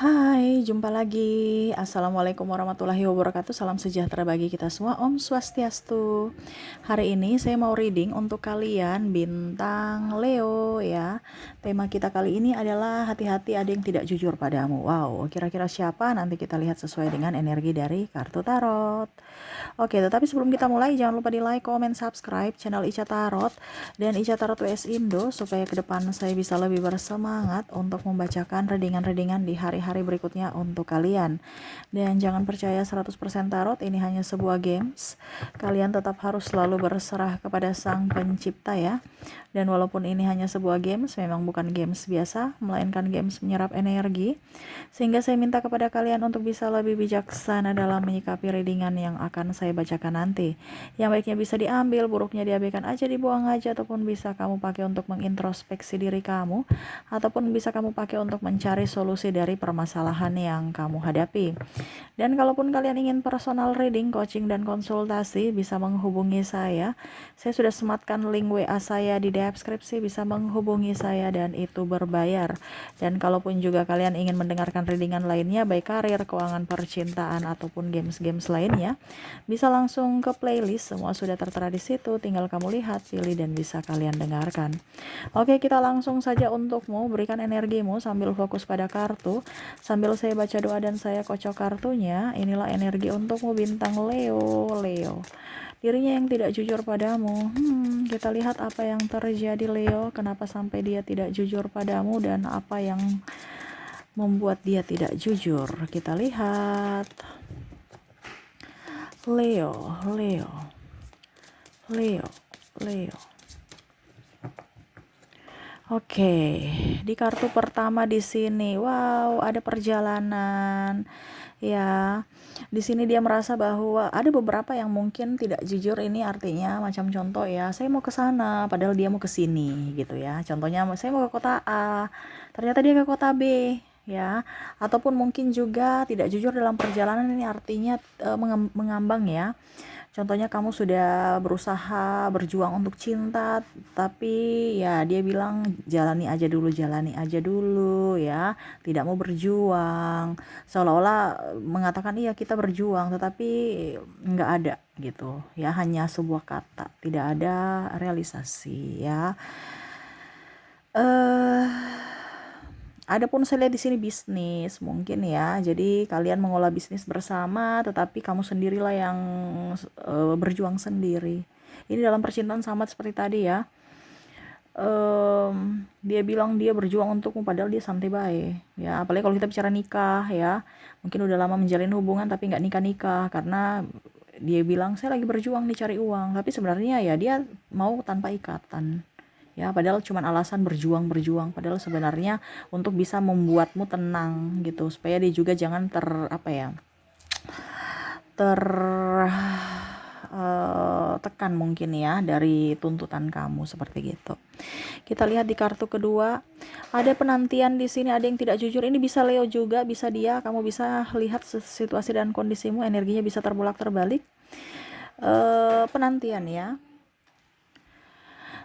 Hai, jumpa lagi. Assalamualaikum warahmatullahi wabarakatuh. Salam sejahtera bagi kita semua. Om Swastiastu. Hari ini saya mau reading untuk kalian bintang Leo ya. Tema kita kali ini adalah hati-hati ada yang tidak jujur padamu. Wow, kira-kira siapa? Nanti kita lihat sesuai dengan energi dari kartu tarot. Oke, tetapi sebelum kita mulai jangan lupa di like, comment, subscribe channel Ica Tarot dan Ica Tarot WS Indo supaya ke depan saya bisa lebih bersemangat untuk membacakan readingan-readingan di hari-hari berikutnya untuk kalian. Dan jangan percaya 100% tarot ini hanya sebuah games. Kalian tetap harus selalu berserah kepada Sang Pencipta ya. Dan walaupun ini hanya sebuah games, memang bukan games biasa, melainkan games menyerap energi. Sehingga saya minta kepada kalian untuk bisa lebih bijaksana dalam menyikapi readingan yang akan saya bacakan nanti. Yang baiknya bisa diambil, buruknya diabaikan aja, dibuang aja, ataupun bisa kamu pakai untuk mengintrospeksi diri kamu, ataupun bisa kamu pakai untuk mencari solusi dari permasalahan yang kamu hadapi. Dan kalaupun kalian ingin personal reading, coaching, dan konsultasi, bisa menghubungi saya. Saya sudah sematkan link WA saya di deskripsi, bisa menghubungi saya dan itu berbayar. Dan kalaupun juga kalian ingin mendengarkan readingan lainnya, baik karir, keuangan, percintaan, ataupun games-games lainnya, bisa langsung ke playlist, semua sudah tertera di situ, tinggal kamu lihat, pilih, dan bisa kalian dengarkan. Oke, kita langsung saja untukmu, berikan energimu sambil fokus pada kartu, sambil saya baca doa dan saya kocok kartunya. Inilah energi untukmu bintang Leo. Dirinya yang tidak jujur padamu. Kita lihat apa yang terjadi Leo, kenapa sampai dia tidak jujur padamu dan apa yang membuat dia tidak jujur. Kita lihat. Leo. Oke, di kartu pertama di sini, wow, ada perjalanan. Ya, di sini dia merasa bahwa ada beberapa yang mungkin tidak jujur. Ini artinya macam contoh ya, saya mau ke sana, padahal dia mau ke sini gitu ya. Contohnya, saya mau ke kota A, ternyata dia ke kota B ya. Ataupun mungkin juga tidak jujur dalam perjalanan, ini artinya mengambang ya. Contohnya kamu sudah berusaha berjuang untuk cinta, tapi ya dia bilang jalani aja dulu ya, tidak mau berjuang. Seolah-olah mengatakan iya kita berjuang, tetapi nggak ada gitu ya, hanya sebuah kata, tidak ada realisasi ya. Adapun saya lihat di sini bisnis mungkin ya. Jadi kalian mengolah bisnis bersama, tetapi kamu sendirilah yang berjuang sendiri. Ini dalam percintaan sama seperti tadi ya. Dia bilang dia berjuang untukmu padahal dia santai baik ya. Apalagi kalau kita bicara nikah ya, mungkin udah lama menjalin hubungan tapi nggak nikah karena dia bilang saya lagi berjuang nih cari uang, tapi sebenarnya ya dia mau tanpa ikatan ya, padahal cuma alasan berjuang padahal sebenarnya untuk bisa membuatmu tenang gitu, supaya dia juga jangan tertekan mungkin ya dari tuntutan kamu seperti gitu. Kita lihat di kartu kedua, ada penantian di sini, ada yang tidak jujur. Ini bisa Leo juga, bisa dia. Kamu bisa lihat situasi dan kondisimu, energinya bisa terbolak-terbalik. Penantian ya.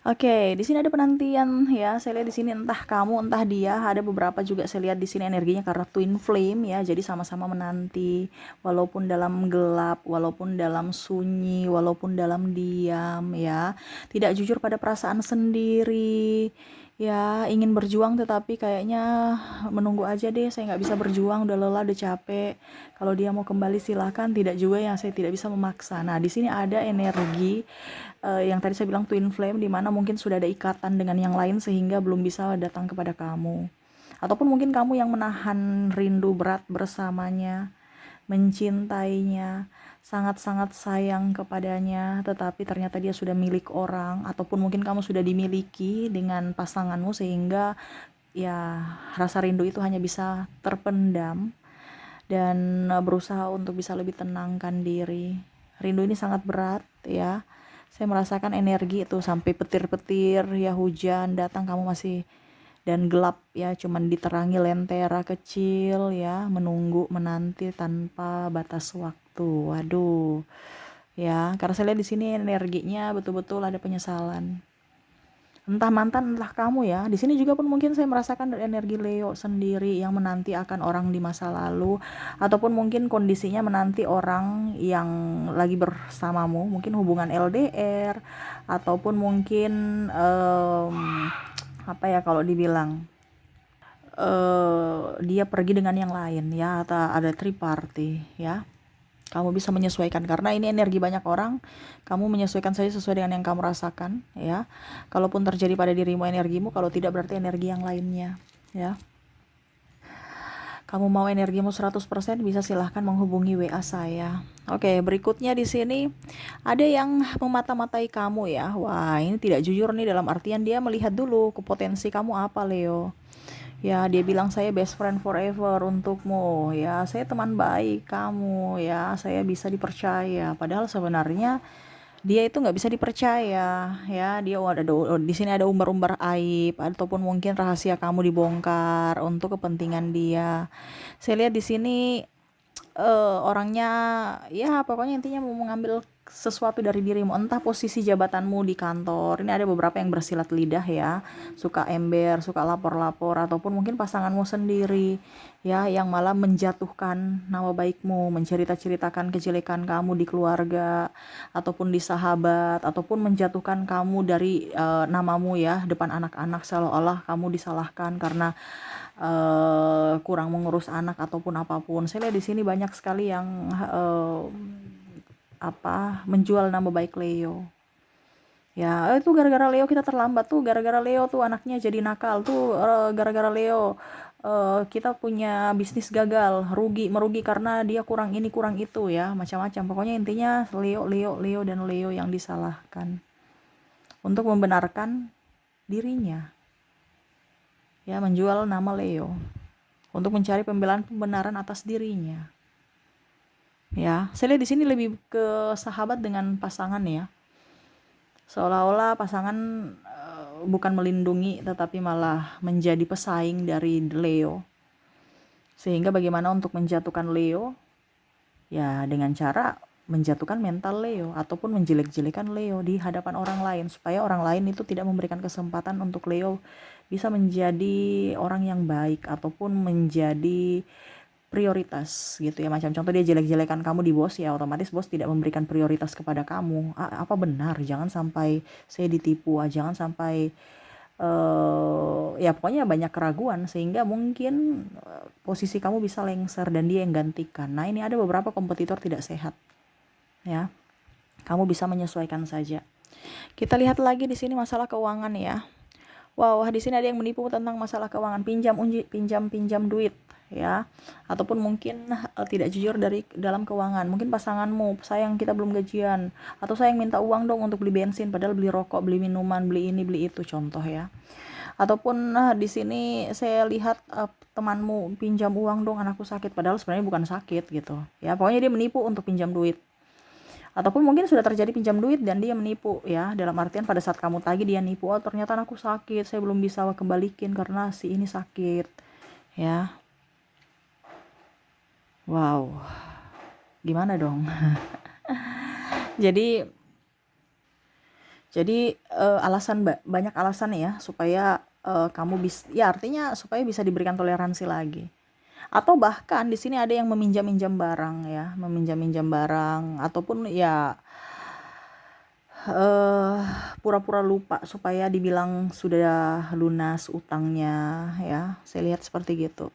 Oke, di sini ada penantian ya. Saya lihat di sini entah kamu entah dia, ada beberapa juga saya lihat di sini energinya karena twin flame ya. Jadi sama-sama menanti walaupun dalam gelap, walaupun dalam sunyi, walaupun dalam diam ya. Tidak jujur pada perasaan sendiri. Ya, ingin berjuang tetapi kayaknya menunggu aja deh, saya nggak bisa berjuang, udah lelah, udah capek. Kalau dia mau kembali silahkan, tidak juga ya, saya tidak bisa memaksa. Nah, di sini ada energi yang tadi saya bilang twin flame, di mana mungkin sudah ada ikatan dengan yang lain sehingga belum bisa datang kepada kamu. Ataupun mungkin kamu yang menahan rindu berat bersamanya, mencintainya, sangat-sangat sayang kepadanya, tetapi ternyata dia sudah milik orang, ataupun mungkin kamu sudah dimiliki dengan pasanganmu sehingga ya rasa rindu itu hanya bisa terpendam dan berusaha untuk bisa lebih tenangkan diri. Rindu ini sangat berat ya. Saya merasakan energi itu sampai petir-petir ya, hujan datang kamu masih, dan gelap ya, cuman diterangi lentera kecil ya, menunggu menanti tanpa batas waktu. Waduh ya, karena saya lihat di sini energinya betul-betul ada penyesalan. Entah mantan, entah kamu ya. Di sini juga pun mungkin saya merasakan energi Leo sendiri yang menanti akan orang di masa lalu, ataupun mungkin kondisinya menanti orang yang lagi bersamamu, mungkin hubungan LDR, ataupun mungkin apa ya kalau dibilang dia pergi dengan yang lain ya, atau ada triparty ya. Kamu bisa menyesuaikan karena ini energi banyak orang. Kamu menyesuaikan saja sesuai dengan yang kamu rasakan ya. Kalaupun terjadi pada dirimu energimu, kalau tidak berarti energi yang lainnya ya. Kamu mau energimu 100% bisa silahkan menghubungi WA saya. Oke, berikutnya di sini ada yang memata-matai kamu ya. Wah, ini tidak jujur nih, dalam artian dia melihat dulu ke potensi kamu apa, Leo. Ya, dia bilang saya best friend forever untukmu. Ya, saya teman baik kamu. Ya, saya bisa dipercaya. Padahal sebenarnya dia itu nggak bisa dipercaya. Ya, dia ada di sini ada umbar-umbar aib ataupun mungkin rahasia kamu dibongkar untuk kepentingan dia. Saya lihat di sini orangnya ya pokoknya intinya mau mengambil sesuatu dari dirimu, entah posisi jabatanmu di kantor. Ini ada beberapa yang bersilat lidah ya, suka ember, suka lapor-lapor, ataupun mungkin pasanganmu sendiri ya yang malah menjatuhkan nama baikmu, mencerita-ceritakan kejelekan kamu di keluarga ataupun di sahabat, ataupun menjatuhkan kamu dari namamu ya depan anak-anak, seolah-olah kamu disalahkan karena kurang mengurus anak ataupun apapun. Saya lihat di sini banyak sekali yang menjual nama baik Leo. Ya, itu gara-gara Leo kita terlambat tuh, gara-gara Leo tuh anaknya jadi nakal tuh, gara-gara Leo kita punya bisnis gagal, merugi karena dia kurang ini kurang itu ya, macam-macam. Pokoknya intinya Leo dan Leo yang disalahkan untuk membenarkan dirinya. Ya, menjual nama Leo untuk mencari pembenaran atas dirinya. Ya, saya lihat di sini lebih ke sahabat dengan pasangan ya. Seolah-olah pasangan bukan melindungi tetapi malah menjadi pesaing dari Leo. Sehingga bagaimana untuk menjatuhkan Leo? Ya, dengan cara menjatuhkan mental Leo ataupun menjelek-jelekan Leo di hadapan orang lain supaya orang lain itu tidak memberikan kesempatan untuk Leo bisa menjadi orang yang baik ataupun menjadi prioritas gitu ya. Macam contoh dia jelek-jelekan kamu di bos, ya otomatis bos tidak memberikan prioritas kepada kamu. Apa benar? Jangan sampai saya ditipu, jangan sampai ya pokoknya banyak keraguan sehingga mungkin posisi kamu bisa lengser dan dia yang gantikan. Nah, ini ada beberapa kompetitor tidak sehat ya. Kamu bisa menyesuaikan saja. Kita lihat lagi di sini masalah keuangan ya. Wow, di sini ada yang menipu tentang masalah keuangan, pinjam duit ya, ataupun mungkin tidak jujur dari dalam keuangan. Mungkin pasanganmu, sayang kita belum gajian, atau sayang minta uang dong untuk beli bensin, padahal beli rokok, beli minuman, beli ini, beli itu, contoh ya. Ataupun di sini saya lihat temanmu pinjam uang dong, anakku sakit, padahal sebenarnya bukan sakit gitu. Ya, pokoknya dia menipu untuk pinjam duit. Ataupun mungkin sudah terjadi pinjam duit dan dia menipu ya, dalam artian pada saat kamu tagih dia nipu, oh ternyata anakku sakit, saya belum bisa kembalikin karena si ini sakit ya. Wow, gimana dong? jadi banyak alasan ya supaya kamu bisa, ya artinya supaya bisa diberikan toleransi lagi. Atau bahkan di sini ada yang meminjam-minjam barang ya, meminjam-minjam barang ataupun ya pura-pura lupa supaya dibilang sudah lunas utangnya ya. Saya lihat seperti gitu.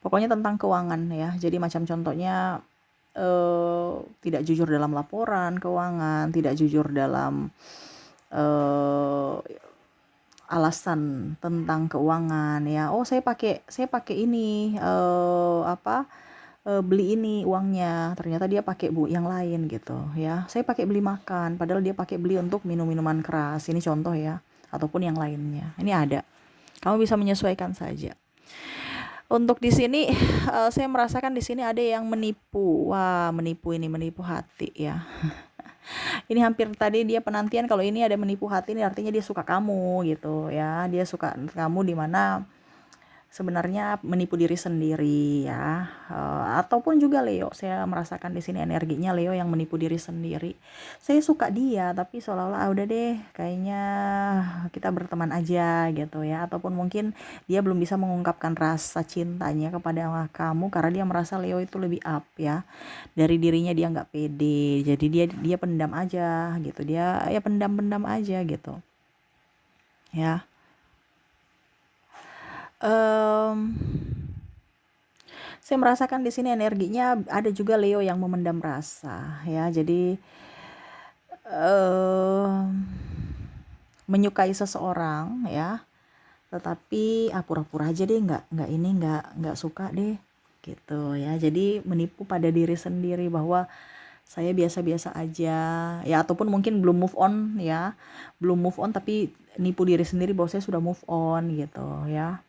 Pokoknya tentang keuangan ya. Jadi macam contohnya tidak jujur dalam laporan keuangan, tidak jujur dalam alasan tentang keuangan ya. Oh, saya pakai ini beli ini uangnya, ternyata dia pakai yang lain gitu ya. Saya pakai beli makan, padahal dia pakai beli untuk minuman keras. Ini contoh ya, ataupun yang lainnya. Ini ada. Kamu bisa menyesuaikan saja. Untuk di sini saya merasakan di sini ada yang menipu. Wah, menipu hati ya. Ini hampir tadi dia penantian, kalau ini ada menipu hati, ini artinya dia suka kamu gitu ya. Dia suka kamu di mana sebenarnya menipu diri sendiri ya. Ataupun juga Leo, saya merasakan di sini energinya Leo yang menipu diri sendiri. Saya suka dia tapi seolah-olah udah deh kayaknya kita berteman aja gitu ya. Ataupun mungkin dia belum bisa mengungkapkan rasa cintanya kepada kamu karena dia merasa Leo itu lebih up ya. Dari dirinya dia nggak pede. Jadi dia pendam aja gitu. Dia ya pendam-pendam aja gitu. Ya. Em, saya merasakan di sini energinya ada juga Leo yang memendam rasa ya. Jadi menyukai seseorang ya, tetapi pura-pura aja deh nggak suka deh gitu ya. Jadi menipu pada diri sendiri bahwa saya biasa-biasa aja ya, ataupun mungkin belum move on ya, belum move on tapi nipu diri sendiri bahwa saya sudah move on gitu ya.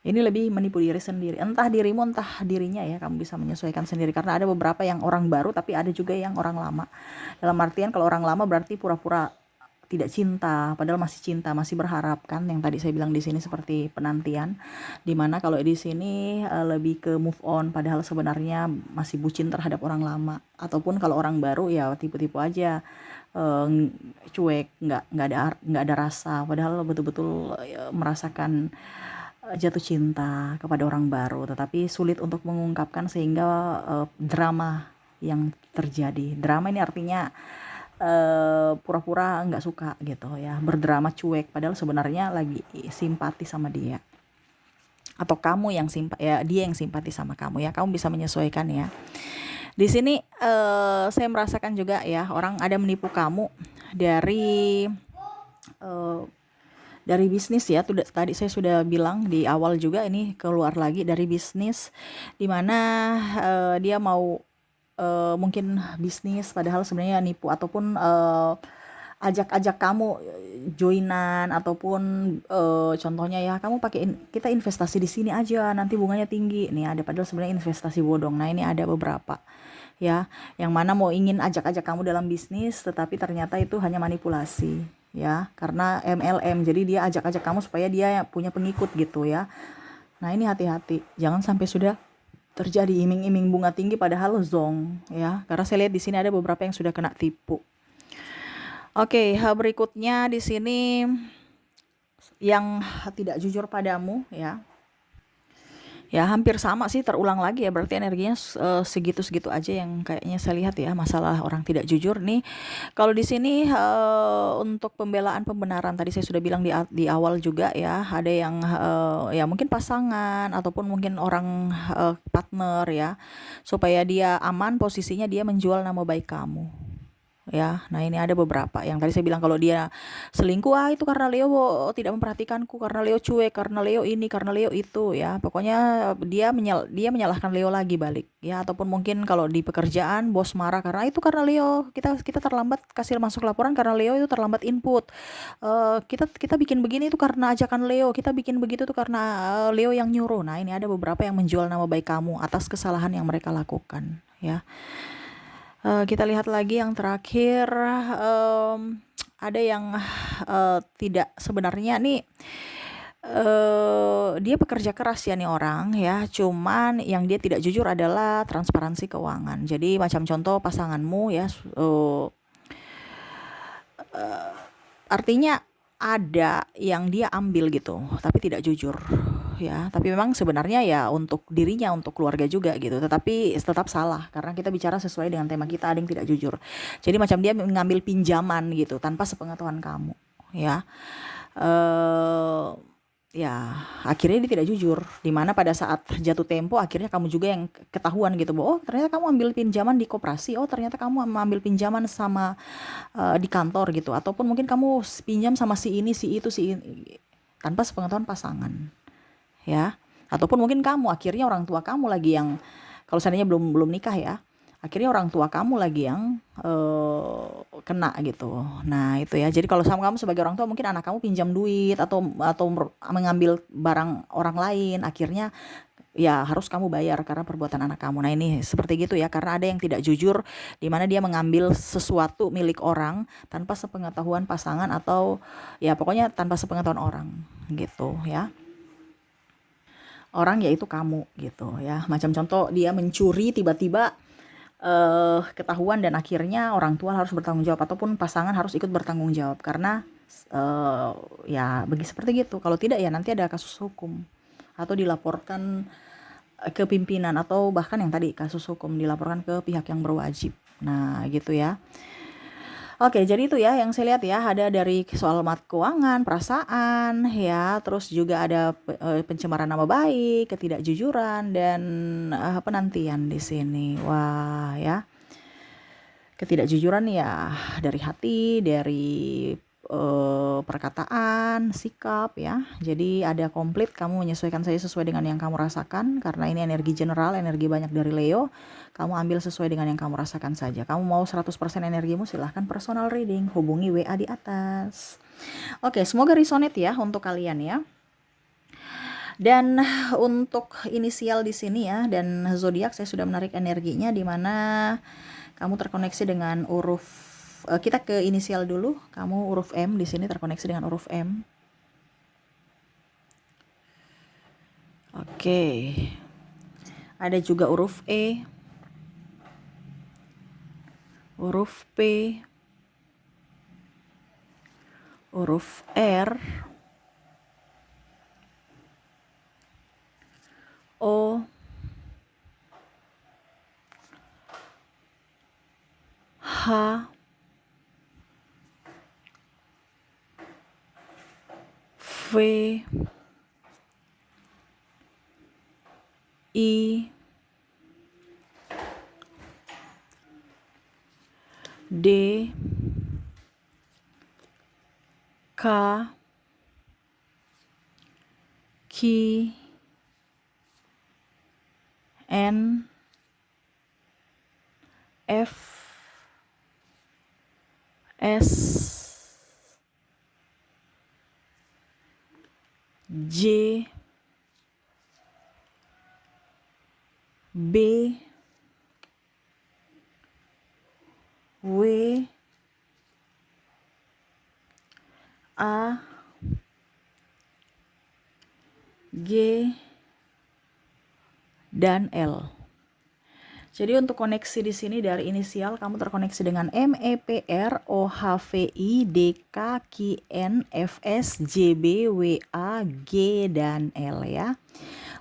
Ini lebih menipu diri sendiri, entah dirimu entah dirinya ya, kamu bisa menyesuaikan sendiri karena ada beberapa yang orang baru tapi ada juga yang orang lama. Dalam artian kalau orang lama berarti pura-pura tidak cinta padahal masih cinta, masih berharap kan, yang tadi saya bilang di sini seperti penantian. Dimana kalau di sini lebih ke move on padahal sebenarnya masih bucin terhadap orang lama. Ataupun kalau orang baru ya tipu-tipu aja, eh, cuek, nggak ada rasa padahal betul-betul merasakan jatuh cinta kepada orang baru, tetapi sulit untuk mengungkapkan sehingga drama yang terjadi. Drama ini artinya pura-pura nggak suka gitu ya, berdrama cuek, padahal sebenarnya lagi simpati sama dia. Atau kamu yang ya dia yang simpati sama kamu ya, kamu bisa menyesuaikan ya. Di sini saya merasakan juga ya, orang ada menipu kamu dari eh, dari bisnis ya. Tadi saya sudah bilang di awal juga, ini keluar lagi dari bisnis, dimana dia mau mungkin bisnis padahal sebenarnya nipu. Ataupun ajak-ajak kamu joinan, ataupun contohnya ya, kamu kita investasi di sini aja nanti bunganya tinggi nih, ada padahal sebenarnya investasi bodong. Nah ini ada beberapa ya, yang mana mau ingin ajak-ajak kamu dalam bisnis tetapi ternyata itu hanya manipulasi ya, karena MLM. Jadi dia ajak-ajak kamu supaya dia punya pengikut gitu ya. Nah ini hati-hati, jangan sampai sudah terjadi iming-iming bunga tinggi padahal zong ya, karena saya lihat di sini ada beberapa yang sudah kena tipu. Oke, berikutnya di sini yang tidak jujur padamu ya. Ya hampir sama sih, terulang lagi ya, berarti energinya segitu-segitu aja yang kayaknya saya lihat ya, masalah orang tidak jujur nih. Kalau di sini untuk pembelaan pembenaran tadi saya sudah bilang di awal juga ya, ada yang ya mungkin pasangan ataupun mungkin orang partner ya, supaya dia aman posisinya, dia menjual nama baik kamu ya. Nah ini ada beberapa yang tadi saya bilang, kalau dia selingkuh itu karena Leo tidak memperhatikanku, karena Leo cuek, karena Leo ini, karena Leo itu ya, pokoknya dia menyalahkan Leo lagi balik ya. Ataupun mungkin kalau di pekerjaan bos marah karena itu, karena Leo kita terlambat kasih masuk laporan, karena Leo itu terlambat input. Kita bikin begini itu karena ajakan Leo, kita bikin begitu tuh karena Leo yang nyuruh. Nah ini ada beberapa yang menjual nama baik kamu atas kesalahan yang mereka lakukan ya. Kita lihat lagi yang terakhir, ada yang tidak, sebenarnya nih dia pekerja keras ya nih orang ya, cuman yang dia tidak jujur adalah transparansi keuangan. Jadi macam contoh pasanganmu ya, artinya ada yang dia ambil gitu tapi tidak jujur ya, tapi memang sebenarnya ya untuk dirinya, untuk keluarga juga gitu, tetapi tetap salah karena kita bicara sesuai dengan tema kita, ada yang tidak jujur. Jadi macam dia mengambil pinjaman gitu tanpa sepengetahuan kamu ya. eh Ya akhirnya dia tidak jujur, dimana pada saat jatuh tempo akhirnya kamu juga yang ketahuan gitu bahwa oh ternyata kamu ambil pinjaman di koperasi, oh ternyata kamu ambil pinjaman sama di kantor gitu, ataupun mungkin kamu pinjam sama si ini si itu si ini, tanpa sepengetahuan pasangan ya. Ataupun mungkin kamu akhirnya orang tua kamu lagi yang, kalau seandainya belum belum nikah ya, akhirnya orang tua kamu lagi yang kena gitu. Nah itu ya, jadi kalau sama kamu sebagai orang tua, mungkin anak kamu pinjam duit atau mengambil barang orang lain, akhirnya ya harus kamu bayar karena perbuatan anak kamu. Nah ini seperti gitu ya, karena ada yang tidak jujur di mana dia mengambil sesuatu milik orang tanpa sepengetahuan pasangan, atau ya pokoknya tanpa sepengetahuan orang gitu ya. orang yaitu kamu gitu ya. Macam contoh dia mencuri tiba-tiba ketahuan dan akhirnya orang tua harus bertanggung jawab ataupun pasangan harus ikut bertanggung jawab karena ya seperti gitu. Kalau tidak ya nanti ada kasus hukum atau dilaporkan ke pimpinan atau bahkan yang tadi kasus hukum dilaporkan ke pihak yang berwajib. Nah, gitu ya. Oke, jadi itu ya yang saya lihat ya, ada dari soal keuangan, perasaan, ya, terus juga ada pencemaran nama baik, ketidakjujuran dan penantian di sini. Wah, ya. Ketidakjujuran ya dari hati, dari perkataan, sikap ya. Jadi ada komplit kamu menyesuaikan saja sesuai dengan yang kamu rasakan karena ini energi general, energi banyak dari Leo. Kamu ambil sesuai dengan yang kamu rasakan saja. Kamu mau 100% energimu silahkan personal reading, hubungi WA di atas. Oke, semoga resonate ya untuk kalian ya. Dan untuk inisial di sini ya dan zodiak saya sudah menarik energinya di mana kamu terkoneksi dengan huruf kita ke inisial dulu. Kamu huruf M di sini terkoneksi dengan huruf M. Oke. Ada juga huruf E, huruf P, huruf R, O, H, V, I, D, K, Q, N, F, S, J, B, W, A, G, dan L. Jadi untuk koneksi di sini dari inisial kamu terkoneksi dengan M, E, P, R, O, H, V, I, D, K, Q, N, F, S, J, B, W, A, G, dan L ya.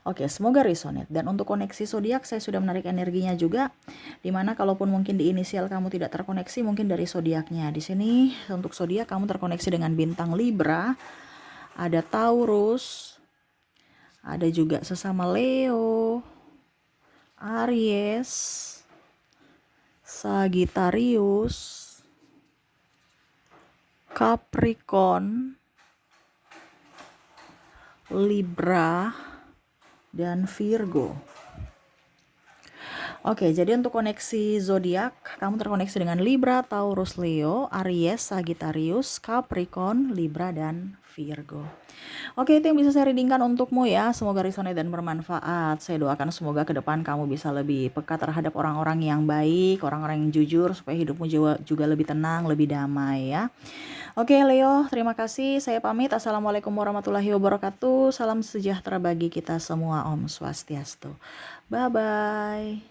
Oke, semoga resonate. Dan untuk koneksi zodiak saya sudah menarik energinya juga. Dimana kalaupun mungkin di inisial kamu tidak terkoneksi, mungkin dari zodiaknya. Di sini untuk zodiak kamu terkoneksi dengan bintang Libra, ada Taurus, ada juga sesama Leo, Aries, Sagittarius, Capricorn, Libra, dan Virgo. Oke, jadi untuk koneksi zodiak, kamu terkoneksi dengan Libra, Taurus, Leo, Aries, Sagittarius, Capricorn, Libra, dan Virgo. Oke, itu yang bisa saya readingkan untukmu ya. Semoga resonate dan bermanfaat. Saya doakan semoga ke depan kamu bisa lebih peka terhadap orang-orang yang baik, orang-orang yang jujur, supaya hidupmu juga lebih tenang, lebih damai ya. Oke Leo, terima kasih. Saya pamit. Assalamualaikum warahmatullahi wabarakatuh. Salam sejahtera bagi kita semua. Om Swastiastu. Bye-bye.